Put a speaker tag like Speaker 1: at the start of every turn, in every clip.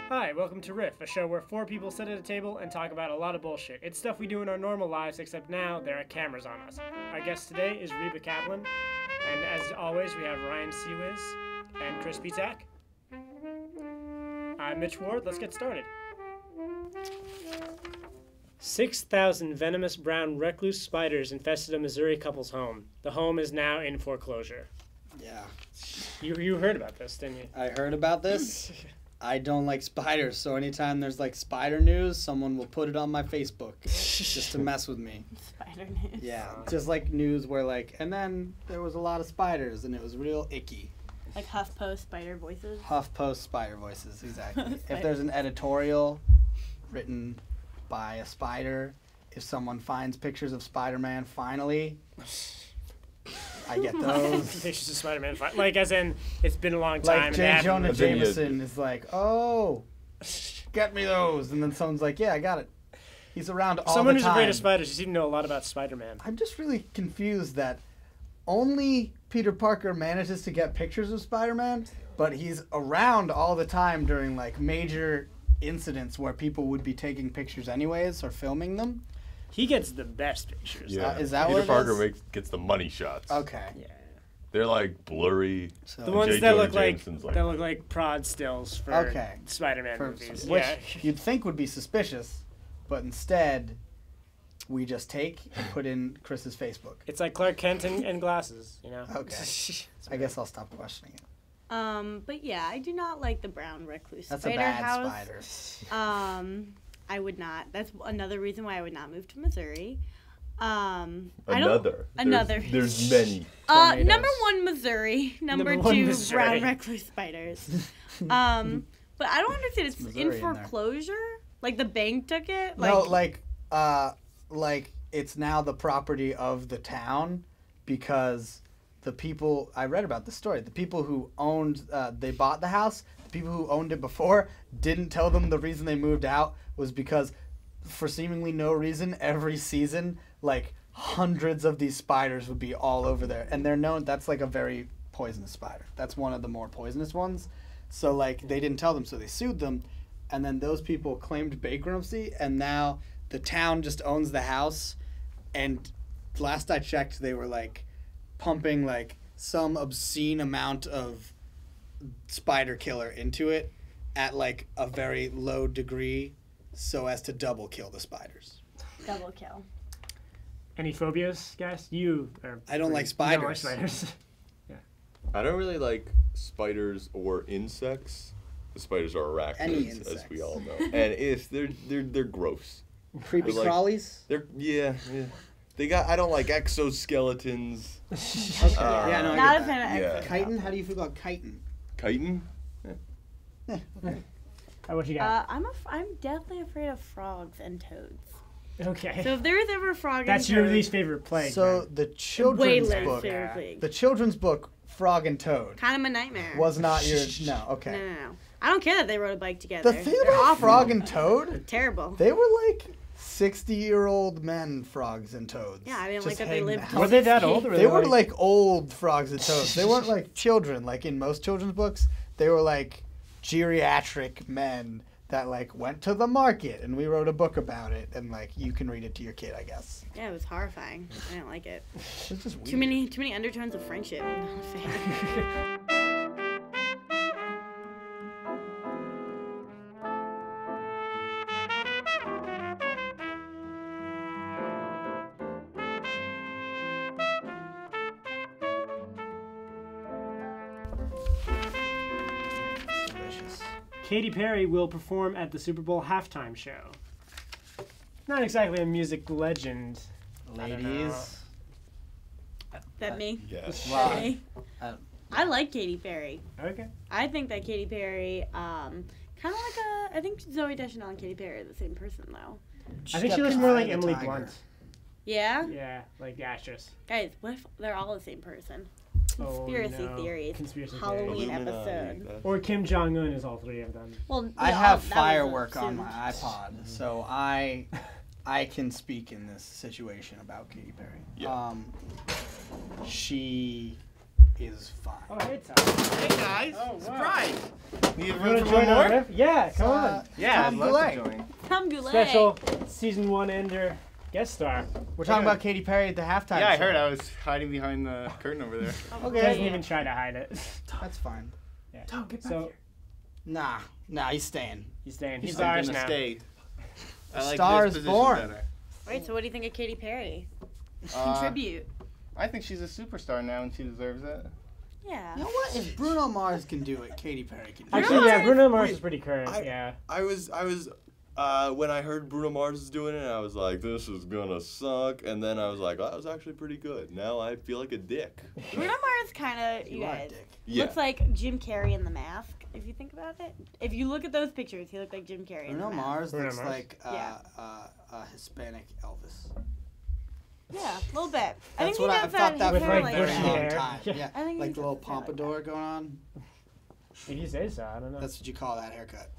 Speaker 1: Hi, welcome to Riff, a show where 4 people sit at a table and talk about a lot of bullshit. It's stuff we do in our normal lives, except now there are cameras on us. Our guest today is Reba Kaplan, and as always, we have Ryan Seawiz and Chris Pitak. I'm Mitch Ward. Let's get started. 6,000 venomous brown recluse spiders infested a Missouri couple's home. The home is now in foreclosure.
Speaker 2: Yeah.
Speaker 1: You heard about this, didn't you?
Speaker 2: I heard about this. I don't like spiders, so anytime there's like spider news, someone will put it on my Facebook just to mess with me.
Speaker 3: Spider news.
Speaker 2: Yeah, just like news where like, and then there was a lot of spiders and it was real icky.
Speaker 3: Like HuffPo spider voices?
Speaker 2: HuffPost spider voices, exactly. If there's an editorial written by a spider, if someone finds pictures of Spider-Man finally, I get those.
Speaker 1: Pictures of Spider-Man, like as in it's been a long time.
Speaker 2: Like J. Jonah Jameson is like, oh, get me those, and then someone's like, yeah, I got it. He's around all
Speaker 1: Someone
Speaker 2: the
Speaker 1: who's
Speaker 2: time.
Speaker 1: afraid of spiders just seem to know a lot about Spider-Man.
Speaker 2: I'm just really confused that only Peter Parker manages to get pictures of Spider-Man, but he's around all the time during like major incidents where people would be taking pictures anyways or filming them.
Speaker 1: He gets the best pictures.
Speaker 4: Yeah,
Speaker 2: Is that
Speaker 4: Peter
Speaker 2: what it
Speaker 4: Parker
Speaker 2: is?
Speaker 4: gets the money shots.
Speaker 2: Okay.
Speaker 1: Yeah.
Speaker 4: They're like blurry.
Speaker 2: So
Speaker 1: The ones
Speaker 4: J.
Speaker 1: that
Speaker 4: Jonah
Speaker 1: look like
Speaker 4: Jameson's
Speaker 1: that look like prod stills for
Speaker 2: Okay.
Speaker 1: Spider-Man movies.
Speaker 2: Which
Speaker 1: Yeah.
Speaker 2: you'd think would be suspicious, but instead we just take and put in Chris's Facebook.
Speaker 1: It's like Clark Kent and glasses, you know.
Speaker 2: Okay. I guess I'll stop questioning it.
Speaker 3: But yeah, I do not like the brown recluse
Speaker 2: That's
Speaker 3: spider
Speaker 2: a bad
Speaker 3: house.
Speaker 2: spider.
Speaker 3: I would not. That's another reason why I would not move to Missouri.
Speaker 4: Another.
Speaker 3: Another.
Speaker 4: There's many.
Speaker 2: Tornadoes.
Speaker 3: Number 1, Missouri. Number
Speaker 1: Number 1,
Speaker 3: 2,
Speaker 1: Missouri.
Speaker 3: brown recluse spiders. But I don't understand. It's
Speaker 2: Missouri
Speaker 3: in
Speaker 2: in there.
Speaker 3: foreclosure. Like the bank took it.
Speaker 2: No, like it's now the property of the town because the people I read about the story. The people who owned, they bought the house. The people who owned it before didn't tell them the reason they moved out was because, for seemingly no reason, every season, like hundreds of these spiders would be all over there, and they're known. That's like a very poisonous spider. That's one of the more poisonous ones. So like they didn't tell them, so they sued them, and then those people claimed bankruptcy, and now the town just owns the house. And last I checked, they were like pumping like some obscene amount of spider killer into it at like a very low degree so as to double kill the spiders.
Speaker 3: double kill.
Speaker 1: Any phobias, guys? You are
Speaker 2: I don't like
Speaker 1: You
Speaker 2: spiders.
Speaker 1: don't like spiders.
Speaker 4: I don't really like spiders or insects. The spiders are
Speaker 2: Any
Speaker 4: arachnids, as we
Speaker 2: insects.
Speaker 4: all know. And if they're gross.
Speaker 2: Creepy
Speaker 4: They're like-
Speaker 2: crawlies?
Speaker 4: Yeah. They got. I don't like exoskeletons.
Speaker 2: Okay. Yeah, no, I
Speaker 3: Not
Speaker 2: get
Speaker 3: a
Speaker 2: that.
Speaker 3: fan of
Speaker 4: Yeah.
Speaker 2: Chitin? How do you feel about chitin?
Speaker 4: Chitin?
Speaker 1: What you got?
Speaker 3: I'm deathly afraid of frogs and toads.
Speaker 1: Okay.
Speaker 3: So if there is ever a frog
Speaker 1: That's
Speaker 3: and
Speaker 1: your
Speaker 3: toad,
Speaker 1: least favorite plague.
Speaker 2: So
Speaker 1: man.
Speaker 2: the
Speaker 3: way
Speaker 2: children's
Speaker 3: less
Speaker 2: book,
Speaker 3: favorite plague.
Speaker 2: the children's book, Frog and Toad,
Speaker 3: Kind of my nightmare.
Speaker 2: was not your, no, okay.
Speaker 3: No. I don't care that they rode a bike together.
Speaker 2: The thing
Speaker 3: They're
Speaker 2: about
Speaker 3: awful.
Speaker 2: Frog and Toad,
Speaker 3: Terrible.
Speaker 2: they were like 60-year-old men, frogs and toads.
Speaker 3: Yeah, I didn't
Speaker 2: just
Speaker 3: like that they
Speaker 2: hanging
Speaker 3: lived
Speaker 2: out.
Speaker 3: till
Speaker 1: Were they that
Speaker 3: 60.
Speaker 1: old? Or
Speaker 2: They were like old frogs and toads. They weren't like children, like in most children's books. They were like geriatric men that like went to the market, and we wrote a book about it, and like you can read it to your kid, I guess.
Speaker 3: Yeah, it was horrifying. I didn't like it.
Speaker 2: It's just weird.
Speaker 3: Too many undertones of friendship. I'm not a fan.
Speaker 2: Delicious.
Speaker 1: Katy Perry will perform at the Super Bowl halftime show. Not exactly a music legend. I don't know.
Speaker 2: Ladies.
Speaker 3: That me?
Speaker 4: Yes.
Speaker 2: Wow.
Speaker 3: That me? I like Katy Perry.
Speaker 1: Okay.
Speaker 3: I think that Katy Perry, kind of like I think Zooey Deschanel and Katy Perry are the same person though.
Speaker 1: I think
Speaker 2: got
Speaker 1: she looks
Speaker 2: the
Speaker 1: more
Speaker 2: eye
Speaker 1: like
Speaker 2: of the
Speaker 1: Emily
Speaker 2: tiger.
Speaker 1: Blunt.
Speaker 3: Yeah?
Speaker 1: Yeah, like the actress.
Speaker 3: Guys, what if they're all the same person?
Speaker 1: Oh,
Speaker 3: Conspiracy
Speaker 1: no.
Speaker 3: theories.
Speaker 1: Conspiracy
Speaker 3: Halloween
Speaker 1: theories.
Speaker 3: episode.
Speaker 1: Or Kim Jong-un is all three of them.
Speaker 3: Well,
Speaker 2: I
Speaker 3: yeah,
Speaker 2: have
Speaker 3: that was
Speaker 2: firework on my
Speaker 3: assumed.
Speaker 2: iPod, so I can speak in this situation about Katy Perry.
Speaker 4: Yeah.
Speaker 2: She is fine.
Speaker 1: Oh, hey, Tom.
Speaker 5: Hey guys,
Speaker 1: Oh, wow.
Speaker 5: surprise! Need
Speaker 1: You
Speaker 5: room
Speaker 1: want to
Speaker 5: for
Speaker 1: join
Speaker 5: one
Speaker 1: our
Speaker 5: more?
Speaker 1: riff? Yeah, come on.
Speaker 5: Yeah,
Speaker 2: Tom
Speaker 5: I'd love
Speaker 2: Goulet.
Speaker 5: to join.
Speaker 3: Tom Goulet.
Speaker 1: Special season 1 ender guest star.
Speaker 2: We're talking about Katy Perry at the halftime
Speaker 5: Yeah, I
Speaker 2: show.
Speaker 5: heard. I was hiding behind the curtain over there.
Speaker 1: He doesn't even try to hide it.
Speaker 2: That's fine.
Speaker 1: Yeah.
Speaker 5: Tom, get back
Speaker 1: So
Speaker 5: here.
Speaker 2: Nah, he's staying.
Speaker 1: he's staying. He's
Speaker 5: I'm
Speaker 1: ours
Speaker 5: gonna
Speaker 1: now.
Speaker 5: stay. I like
Speaker 2: Star
Speaker 5: this
Speaker 2: is
Speaker 5: position
Speaker 2: born.
Speaker 5: better.
Speaker 3: Right, so what do you think of Katy Perry?
Speaker 5: Uh,
Speaker 3: Contribute.
Speaker 5: I think she's a superstar now, and she deserves it.
Speaker 3: Yeah.
Speaker 2: You know what? If Bruno Mars can do it, Katy Perry can do it.
Speaker 1: Actually, yeah, Bruno Mars
Speaker 4: Wait,
Speaker 1: is pretty current. Yeah.
Speaker 4: I was when I heard Bruno Mars was doing it, I was like, this is gonna suck. And then I was like, oh, that was actually pretty good. Now I feel like a dick.
Speaker 3: Bruno Mars kind of, you
Speaker 2: You are a
Speaker 3: guys,
Speaker 2: dick.
Speaker 4: Yeah.
Speaker 3: looks like Jim Carrey in The Mask, if you think about it. If you look at those pictures, he looked like Jim Carrey in
Speaker 2: Bruno
Speaker 3: The Mask.
Speaker 2: Mars
Speaker 1: Bruno
Speaker 2: looks
Speaker 1: Mars.
Speaker 2: like
Speaker 3: Yeah.
Speaker 2: a Hispanic Elvis.
Speaker 3: Yeah, a little bit. I
Speaker 2: That's
Speaker 3: think
Speaker 2: what
Speaker 3: he
Speaker 2: I
Speaker 3: does
Speaker 2: thought that
Speaker 3: his
Speaker 2: for
Speaker 3: hair
Speaker 2: a
Speaker 1: like
Speaker 2: very
Speaker 1: bushy
Speaker 2: long
Speaker 1: hair.
Speaker 2: time.
Speaker 1: Yeah.
Speaker 2: Yeah,
Speaker 3: I think
Speaker 2: like
Speaker 3: he
Speaker 2: the little
Speaker 3: does hair like
Speaker 2: pompadour going on.
Speaker 1: If you say so, I don't know.
Speaker 2: That's what you call that haircut.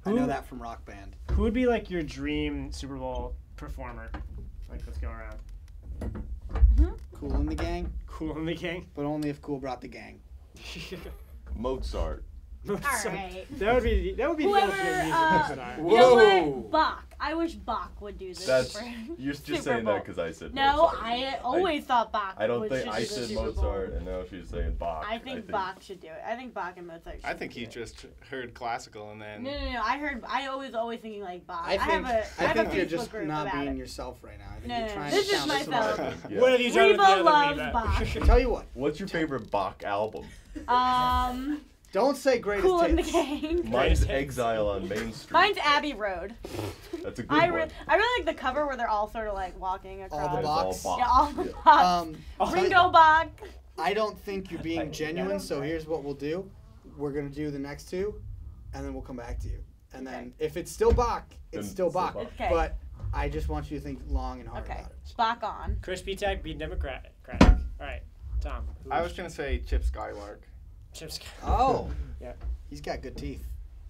Speaker 2: I
Speaker 1: Who-
Speaker 2: know that from Rock Band.
Speaker 1: Who would be like your dream Super Bowl performer? Like, let's go around.
Speaker 2: Cool in the gang,
Speaker 1: Cool in the Gang.
Speaker 2: but only if Cool brought the gang.
Speaker 4: Mozart.
Speaker 3: All right.
Speaker 1: That would be the
Speaker 3: Whoever,
Speaker 1: ultimate music
Speaker 3: uh,
Speaker 1: star.
Speaker 3: You know
Speaker 4: Whoa.
Speaker 3: what? Bach. I wish Bach would do this.
Speaker 4: That's
Speaker 3: for
Speaker 4: you're just
Speaker 3: Super
Speaker 4: saying
Speaker 3: Bowl.
Speaker 4: that because I said
Speaker 3: No,
Speaker 4: Mozart.
Speaker 3: I always thought Bach.
Speaker 4: I don't
Speaker 3: would
Speaker 4: think
Speaker 3: should
Speaker 4: I
Speaker 3: do the
Speaker 4: said
Speaker 3: Super Bowl.
Speaker 4: Mozart, and now she's saying Bach.
Speaker 3: I think Bach should do it. I think Bach and Mozart should
Speaker 5: I think
Speaker 3: do
Speaker 5: he
Speaker 3: it.
Speaker 5: just heard classical and then.
Speaker 3: No. I always thinking like Bach.
Speaker 2: I think
Speaker 3: I have a
Speaker 2: you're
Speaker 3: Facebook
Speaker 2: just
Speaker 3: group
Speaker 2: not
Speaker 3: about
Speaker 2: being
Speaker 3: it.
Speaker 2: yourself right now. I think
Speaker 3: No,
Speaker 2: you're
Speaker 3: no,
Speaker 2: trying
Speaker 3: this
Speaker 2: to
Speaker 3: is
Speaker 2: sound
Speaker 3: myself.
Speaker 2: smart.
Speaker 4: Yeah.
Speaker 1: What have you done with the
Speaker 3: Reba
Speaker 1: other
Speaker 3: loves
Speaker 1: Reba?
Speaker 3: Bach.
Speaker 2: Tell you what.
Speaker 4: What's your favorite Bach album?
Speaker 2: Don't say greatest
Speaker 3: Cool in the
Speaker 2: hits.
Speaker 3: Gang.
Speaker 4: Mine's
Speaker 1: hits.
Speaker 4: Exile on Main Street.
Speaker 3: Mine's Abbey Road.
Speaker 4: That's a good
Speaker 3: I
Speaker 4: one.
Speaker 3: really like the cover where they're all sort of like walking across.
Speaker 2: All the
Speaker 4: That's
Speaker 2: Bachs.
Speaker 3: Yeah, all the
Speaker 4: Yeah.
Speaker 3: Bachs.
Speaker 2: I'll tell you-
Speaker 3: Ringo Bach.
Speaker 2: I don't think you're
Speaker 1: I-
Speaker 2: being
Speaker 1: I
Speaker 2: genuine,
Speaker 1: don't-
Speaker 2: so here's what we'll do. We're going to do the next two, and then we'll come back to you. And then if it's still Bach, it's
Speaker 4: Then
Speaker 2: still
Speaker 4: it's still
Speaker 2: Bach.
Speaker 4: Bach.
Speaker 3: Okay.
Speaker 2: But I just want you to think long and hard
Speaker 3: Okay.
Speaker 2: about it.
Speaker 3: Bach on.
Speaker 1: Chris Tech be Democratic. All right, Tom. who
Speaker 5: I
Speaker 1: is-
Speaker 5: was gonna say Chip Skylark.
Speaker 1: Chip Scott.
Speaker 2: Oh.
Speaker 1: Yeah.
Speaker 2: He's got good teeth.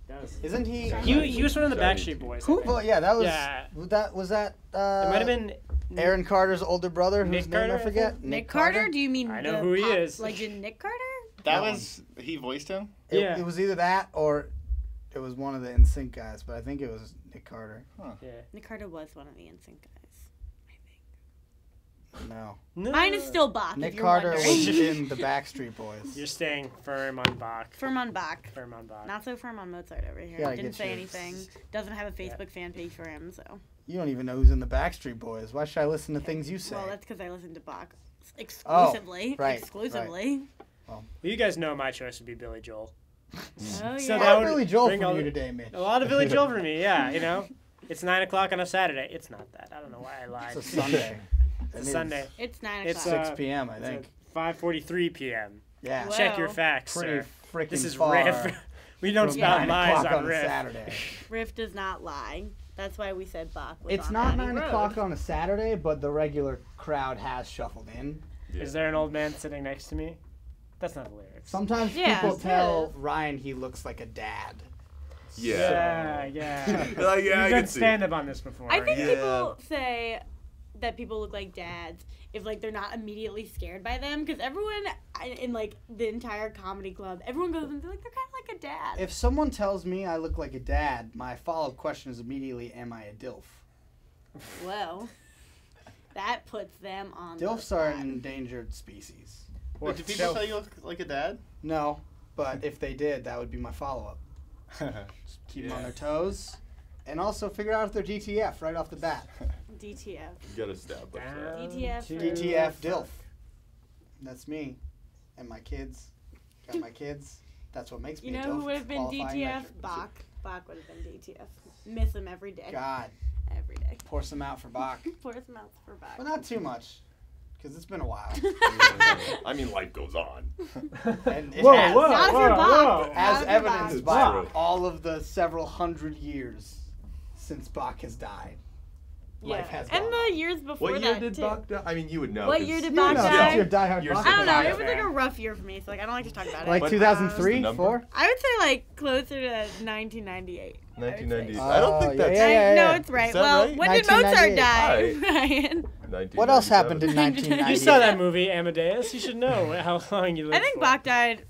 Speaker 1: Does.
Speaker 2: Isn't he?
Speaker 1: He was one of the
Speaker 4: Shiny
Speaker 1: Backstreet
Speaker 4: teeth.
Speaker 1: Boys. I
Speaker 2: Who?
Speaker 1: think.
Speaker 2: Well, yeah, that was.
Speaker 1: Yeah.
Speaker 2: Was that?
Speaker 1: It might have been
Speaker 2: Aaron Carter's older brother,
Speaker 1: Nick
Speaker 2: whose name
Speaker 1: Carter,
Speaker 2: I
Speaker 1: I
Speaker 2: forget.
Speaker 1: think?
Speaker 3: Nick Carter? Do you mean
Speaker 1: I know
Speaker 3: the
Speaker 1: who he
Speaker 3: pop
Speaker 1: is.
Speaker 3: legend Nick Carter?
Speaker 5: That
Speaker 2: That
Speaker 5: was he voiced him.
Speaker 1: Yeah.
Speaker 2: It was either that or it was one of the NSYNC guys, but I think it was Nick Carter.
Speaker 1: Yeah.
Speaker 3: Nick Carter was one of the NSYNC guys.
Speaker 2: No.
Speaker 1: No.
Speaker 3: Mine is still Bach.
Speaker 2: Nick
Speaker 3: if you're
Speaker 2: Carter
Speaker 3: wondering.
Speaker 2: was in the Backstreet Boys.
Speaker 1: You're staying firm on Bach.
Speaker 3: Firm on Bach.
Speaker 1: Firm on Bach.
Speaker 3: Not so firm on Mozart over here.
Speaker 2: Gotta
Speaker 3: Didn't
Speaker 2: get
Speaker 3: say
Speaker 2: your-
Speaker 3: anything. Doesn't have a Facebook fan page for him, so.
Speaker 2: You don't even know who's in the Backstreet Boys. Why should I listen to things you say?
Speaker 3: Well, that's because I listen to Bach exclusively.
Speaker 2: right,
Speaker 3: Exclusively.
Speaker 1: Well, you guys know my choice would be Billy Joel.
Speaker 3: Oh,
Speaker 1: So
Speaker 3: yeah.
Speaker 1: that
Speaker 2: Why
Speaker 1: would
Speaker 2: Billy Joel
Speaker 1: bring
Speaker 2: from
Speaker 1: all
Speaker 2: you
Speaker 1: the-
Speaker 2: today, Mitch.
Speaker 1: A lot of Billy Joel for me, yeah, you know. It's 9 o'clock on a Saturday. It's not that. I don't know why I lied.
Speaker 2: It's a Sunday.
Speaker 1: It's a Sunday.
Speaker 3: It's 9
Speaker 1: It's,
Speaker 3: o'clock.
Speaker 2: 6 p.m. I
Speaker 1: It's
Speaker 2: think.
Speaker 1: 5:43 p.m.
Speaker 2: Yeah.
Speaker 3: Whoa.
Speaker 1: Check your facts,
Speaker 2: Pretty
Speaker 1: sir.
Speaker 2: freaking
Speaker 1: This is
Speaker 2: far
Speaker 1: Riff. We don't
Speaker 2: from
Speaker 1: spout
Speaker 2: 9
Speaker 1: lies
Speaker 2: o'clock
Speaker 1: on
Speaker 2: on a
Speaker 1: Riff.
Speaker 2: Saturday.
Speaker 3: Riff does not lie. That's why we said Bach was
Speaker 2: It's
Speaker 3: on
Speaker 2: not
Speaker 3: Abbey
Speaker 2: 9
Speaker 3: Road.
Speaker 2: o'clock on a Saturday, but the regular crowd has shuffled in.
Speaker 4: Yeah.
Speaker 1: Is there an old man sitting next to me? That's not the lyrics.
Speaker 2: Sometimes
Speaker 3: Yeah,
Speaker 2: people
Speaker 3: it
Speaker 2: tell
Speaker 3: is.
Speaker 2: Ryan he looks like a dad.
Speaker 1: Yeah.
Speaker 4: Like,
Speaker 1: Yeah,
Speaker 4: I
Speaker 1: We've
Speaker 4: can
Speaker 1: done
Speaker 4: see.
Speaker 1: stand-up on this before.
Speaker 3: I think
Speaker 4: Yeah.
Speaker 3: people say that people look like dads if like they're not immediately scared by them, because everyone in like the entire comedy club, everyone goes and they're like, they're kind of like a dad.
Speaker 2: If someone tells me I look like a dad, my follow-up question is immediately, am I a DILF?
Speaker 3: Well, that puts them on.
Speaker 2: DILFs
Speaker 3: the
Speaker 2: are
Speaker 3: spot.
Speaker 2: an endangered species.
Speaker 1: Or
Speaker 5: Wait, do people tell you look like a dad?
Speaker 2: No, but if they did, that would be my follow-up. Keep them on their toes, and also figure out if they're DTF right off the bat.
Speaker 3: DTF.
Speaker 4: You gotta stab us.
Speaker 1: Down
Speaker 3: DTF
Speaker 1: to
Speaker 2: DTF
Speaker 1: fuck.
Speaker 2: DILF. That's me, and my kids. Got my kids. That's what makes me
Speaker 3: You
Speaker 2: a
Speaker 3: know
Speaker 2: DILF.
Speaker 3: who would have been
Speaker 2: qualifying
Speaker 3: DTF?
Speaker 2: measure.
Speaker 3: Bach. Bach would have been DTF. Miss him every day.
Speaker 2: God,
Speaker 3: Every day.
Speaker 2: pour some out for Bach,
Speaker 3: Pour some out for Bach.
Speaker 2: but not too much, because it's been a while.
Speaker 4: I mean, life goes on.
Speaker 2: And it
Speaker 1: Whoa,
Speaker 2: has.
Speaker 1: whoa,
Speaker 3: Not if
Speaker 1: whoa,
Speaker 3: you're Bach.
Speaker 1: whoa.
Speaker 2: As
Speaker 3: Not if you're
Speaker 2: evidenced
Speaker 3: Bach.
Speaker 2: by
Speaker 1: True.
Speaker 2: all of the several hundred years since Bach has died. Life has
Speaker 3: and
Speaker 2: gone
Speaker 3: the
Speaker 2: on.
Speaker 3: years before
Speaker 4: What year
Speaker 3: that
Speaker 4: did
Speaker 3: too.
Speaker 4: Bach die? I mean, you would know.
Speaker 3: What
Speaker 4: 'cause-
Speaker 3: year did
Speaker 2: You
Speaker 3: Bach
Speaker 2: know,
Speaker 3: die?
Speaker 2: since you're a diehard
Speaker 4: You're
Speaker 2: Bach
Speaker 4: so
Speaker 3: I don't know.
Speaker 2: fan.
Speaker 3: It was like a rough year for me, so like I don't like to talk about it.
Speaker 2: Like
Speaker 4: But-
Speaker 2: 2003,
Speaker 4: the number?
Speaker 2: 4?
Speaker 3: I would say like closer to 1998.
Speaker 4: 1998.
Speaker 2: Oh,
Speaker 4: I don't think
Speaker 2: yeah,
Speaker 4: that's.
Speaker 2: yeah, yeah.
Speaker 3: No, it's right.
Speaker 4: Is that
Speaker 3: Well,
Speaker 4: right?
Speaker 3: when did Mozart
Speaker 2: 1998.
Speaker 3: die,
Speaker 4: Alright.
Speaker 3: Ryan?
Speaker 2: What else happened in
Speaker 4: 1997.
Speaker 2: 1998?
Speaker 1: You saw that movie, Amadeus. You should know how long you lived
Speaker 3: I think
Speaker 1: for.
Speaker 3: Bach died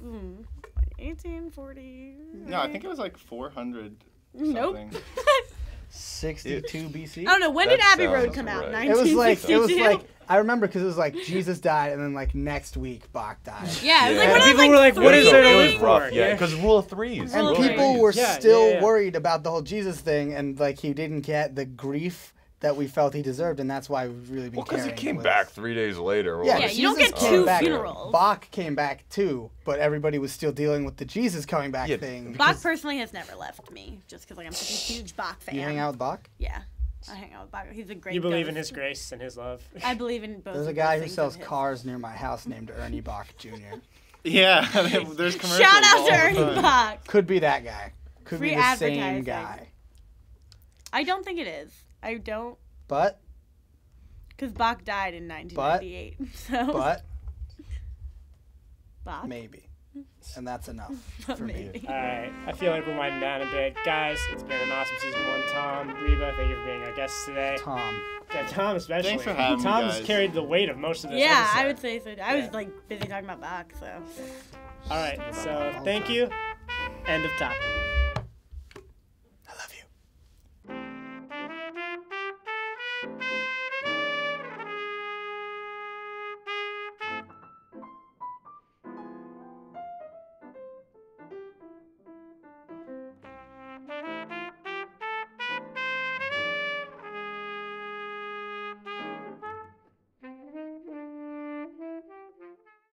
Speaker 3: 1840.
Speaker 5: No, I think it was like 400.
Speaker 3: Nope.
Speaker 5: Something.
Speaker 2: 62 BC.
Speaker 3: I don't know. When did
Speaker 4: That
Speaker 3: Abbey Road
Speaker 4: sounds
Speaker 3: come out?
Speaker 4: right.
Speaker 2: It was like
Speaker 3: 1962?
Speaker 2: I remember because it was like Jesus died and then like next week Bach died.
Speaker 3: Yeah, it was like
Speaker 4: Yeah.
Speaker 3: when I was
Speaker 1: People
Speaker 3: like
Speaker 1: were like, what is
Speaker 3: three.
Speaker 1: there to
Speaker 4: It
Speaker 1: live
Speaker 4: was rough,
Speaker 1: for?
Speaker 4: yeah, because rule of threes.
Speaker 2: And
Speaker 3: Rule of
Speaker 2: people
Speaker 3: threes.
Speaker 2: were
Speaker 1: Yeah,
Speaker 2: still
Speaker 1: yeah.
Speaker 2: worried about the whole Jesus thing, and like he didn't get the grief that we felt he deserved, and that's why we've really been
Speaker 4: Well, because he
Speaker 2: carrying
Speaker 4: came
Speaker 2: with
Speaker 4: back
Speaker 2: us.
Speaker 4: 3 days later.
Speaker 2: Yeah,
Speaker 3: Yeah, you don't
Speaker 2: Jesus
Speaker 3: get
Speaker 2: came
Speaker 3: two
Speaker 2: back.
Speaker 3: funerals.
Speaker 2: Bach came back too, but everybody was still dealing with the Jesus coming back
Speaker 4: Yeah,
Speaker 2: thing.
Speaker 3: Bach personally has never left me, just because like I'm such a huge Bach fan.
Speaker 2: You hang out with Bach?
Speaker 3: Yeah, I hang out with Bach. He's a great.
Speaker 1: You believe in
Speaker 3: ghost.
Speaker 1: his grace and his love.
Speaker 3: I believe in both.
Speaker 2: There's a
Speaker 3: of
Speaker 2: guy
Speaker 3: those
Speaker 2: who
Speaker 3: things
Speaker 2: sells
Speaker 3: of his.
Speaker 2: cars near my house named Ernie Bach Jr.
Speaker 5: Yeah, there's commercials.
Speaker 3: Shout out
Speaker 5: all
Speaker 3: to
Speaker 5: the
Speaker 3: Ernie
Speaker 5: time.
Speaker 3: Bach.
Speaker 2: Could be that guy. Could
Speaker 3: Free
Speaker 2: be the same
Speaker 3: advertising.
Speaker 2: guy.
Speaker 3: I don't think it is. I don't,
Speaker 2: But
Speaker 3: because Bach died in 1998. So
Speaker 2: but
Speaker 3: Bach,
Speaker 2: maybe. And that's enough
Speaker 3: but
Speaker 2: for me.
Speaker 3: maybe.
Speaker 1: All right, I feel like we're winding down a bit. Guys, it's been an awesome season 1. Tom, Reba, thank you for being our guests today.
Speaker 2: Tom.
Speaker 1: Yeah, Tom especially.
Speaker 5: Thanks for having me,
Speaker 1: Tom's
Speaker 5: guys.
Speaker 1: carried the weight of most of this
Speaker 3: Yeah,
Speaker 1: episode.
Speaker 3: I would say so. I
Speaker 1: Yeah.
Speaker 3: was like busy talking about Bach, so.
Speaker 1: All right, so thank you. End of topic.